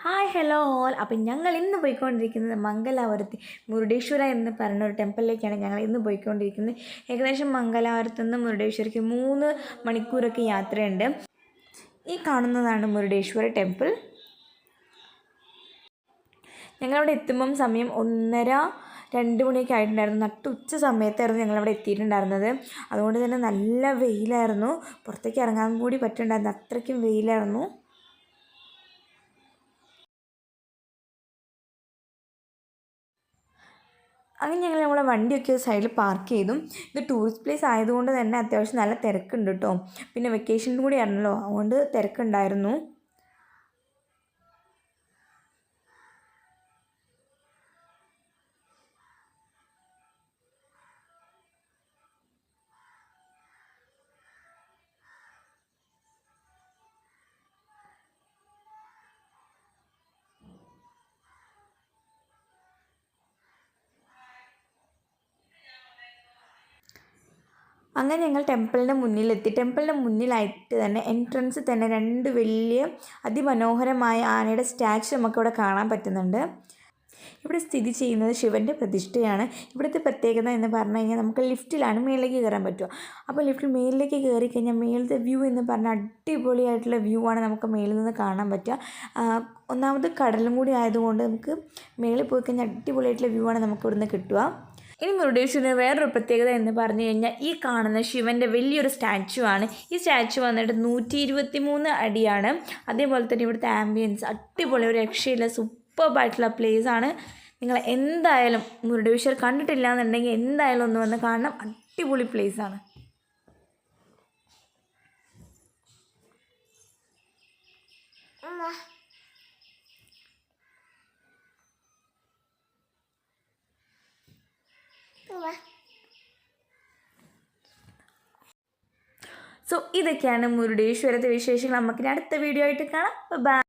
Hi hello all. അപ്പം ഞങ്ങൾ ഇന്ന് പോയിക്കൊണ്ടിരിക്കുന്നത് മംഗലാപുരത്ത് മുരുടേശ്വര എന്ന് പറയുന്ന ഒരു ടെമ്പിളിലേക്കാണ് ഞങ്ങൾ ഇന്ന് പോയിക്കൊണ്ടിരിക്കുന്നത്. ഏകദേശം മംഗലാപുരത്ത് നിന്ന് മുരുടേശ്വരയ്ക്ക് 3 മണിക്കൂറൊക്കെ യാത്രയുണ്ട്. ഈ കാണുന്നതാണ് മുരുടേശ്വര ടെമ്പിൾ. ഞങ്ങളവിടെ എത്തുമ്പം സമയം 1:30-2 മണിയൊക്കെ ആയിട്ടുണ്ടായിരുന്നു. നട്ടുച്ച സമയത്തായിരുന്നു ഞങ്ങളവിടെ എത്തിയിട്ടുണ്ടായിരുന്നത്. അതുകൊണ്ട് തന്നെ നല്ല വെയിലായിരുന്നു, പുറത്തേക്ക് ഇറങ്ങാൻ കൂടി പറ്റുന്നുണ്ടായിരുന്നു, അത്രയ്ക്കും വെയിലായിരുന്നു. അങ്ങനെ ഞങ്ങൾ നമ്മളെ വണ്ടിയൊക്കെ സൈഡിൽ പാർക്ക് ചെയ്തു. ഇത് ടൂറിസ്റ്റ് പ്ലേസ് ആയതുകൊണ്ട് തന്നെ അത്യാവശ്യം നല്ല തിരക്കുണ്ട് കേട്ടോ. പിന്നെ വെക്കേഷനും കൂടി ആയിരുന്നല്ലോ, അതുകൊണ്ട് തിരക്കുണ്ടായിരുന്നു. അങ്ങനെ ഞങ്ങൾ ടെമ്പിളിൻ്റെ മുന്നിലെത്തി. ടെമ്പിളിൻ്റെ മുന്നിലായിട്ട് തന്നെ എൻട്രൻസിൽ തന്നെ 2 വലിയ അതിമനോഹരമായ ആനയുടെ സ്റ്റാച്ചു നമുക്കിവിടെ കാണാൻ പറ്റുന്നുണ്ട്. ഇവിടെ സ്ഥിതി ചെയ്യുന്നത് ശിവൻ്റെ പ്രതിഷ്ഠയാണ്. ഇവിടുത്തെ പ്രത്യേകത എന്ന് പറഞ്ഞു കഴിഞ്ഞാൽ നമുക്ക് ലിഫ്റ്റിലാണ് മേളിലേക്ക് കയറാൻ പറ്റുക. അപ്പോൾ ലിഫ്റ്റിൽ മേളിലേക്ക് കയറി കഴിഞ്ഞാൽ മേളത്തെ വ്യൂ എന്ന് പറഞ്ഞാൽ അടിപൊളിയായിട്ടുള്ള വ്യൂ ആണ് നമുക്ക് മേളിൽ നിന്ന് കാണാൻ പറ്റുക. ഒന്നാമത് കടലും കൂടി ആയതുകൊണ്ട് നമുക്ക് മേളിൽ പോയി കഴിഞ്ഞാൽ അടിപൊളിയായിട്ടുള്ള വ്യൂ ആണ് നമുക്ക് ഇവിടുന്ന് കിട്ടുക. ഇനി മുരുടേശ്വരന് വേറൊരു പ്രത്യേകത എന്ന് പറഞ്ഞു കഴിഞ്ഞാൽ ഈ കാണുന്ന ശിവൻ്റെ വലിയൊരു സ്റ്റാച്ചു ആണ്. ഈ സ്റ്റാച്ചു വന്നിട്ട് 123 അടിയാണ്. അതേപോലെ തന്നെ ഇവിടുത്തെ ആംബിയൻസ് അടിപൊളി, ഒരു രക്ഷയില്ല, സൂപ്പർബായിട്ടുള്ള പ്ലേസ് ആണ്. നിങ്ങൾ എന്തായാലും മുരുടേശ്വർ കണ്ടിട്ടില്ല എന്നുണ്ടെങ്കിൽ എന്തായാലും ഒന്ന് വന്ന് കാണണം. അടിപൊളി പ്ലേസ് ആണ്. സോ ഇതൊക്കെയാണ് മുരുടേശ്വരത്തെ വിശേഷങ്ങൾ. നമുക്ക് അടുത്ത വീഡിയോ ആയിട്ട് കാണാം. ബൈ.